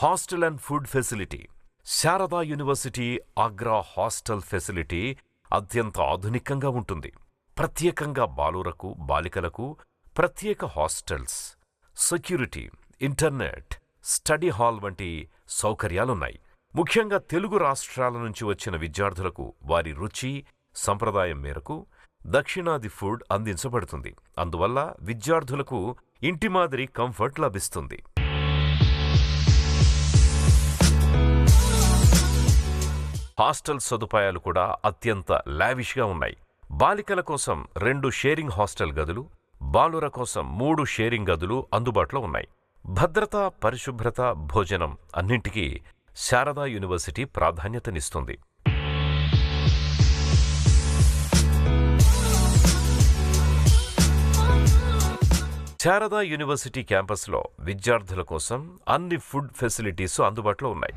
Hostel and food facility. Sharada university Agra hostel facility అత్యంత ఆధునికంగా ఉంటుంది. ప్రత్యేకంగా బాలురకు, బాలికలకు ప్రత్యేక hostels, security, internet, study hall వంటి సౌకర్యాలున్నాయి. ముఖ్యంగా తెలుగు రాష్ట్రాల నుంచి వచ్చిన విద్యార్థులకు వారి రుచి, సంప్రదాయం మేరకు దక్షిణాది ఫుడ్ అందించబడుతుంది. అందువల్ల విద్యార్థులకు ఇంటి మాదిరి కంఫర్ట్ లభిస్తుంది. హాస్టల్ సదుపాయాలు కూడా అత్యంత లావిష్గా ఉన్నాయి. బాలికల కోసం 2 షేరింగ్ హాస్టల్ గదులు, బాలుర కోసం 3 షేరింగ్ గదులు అందుబాటులో ఉన్నాయి. భద్రత, పరిశుభ్రత, భోజనం అన్నింటికీ శారదా యూనివర్సిటీ ప్రాధాన్యతనిస్తుంది. శారదా యూనివర్సిటీ క్యాంపస్లో విద్యార్థుల కోసం అన్ని ఫుడ్ ఫెసిలిటీస్ అందుబాటులో ఉన్నాయి.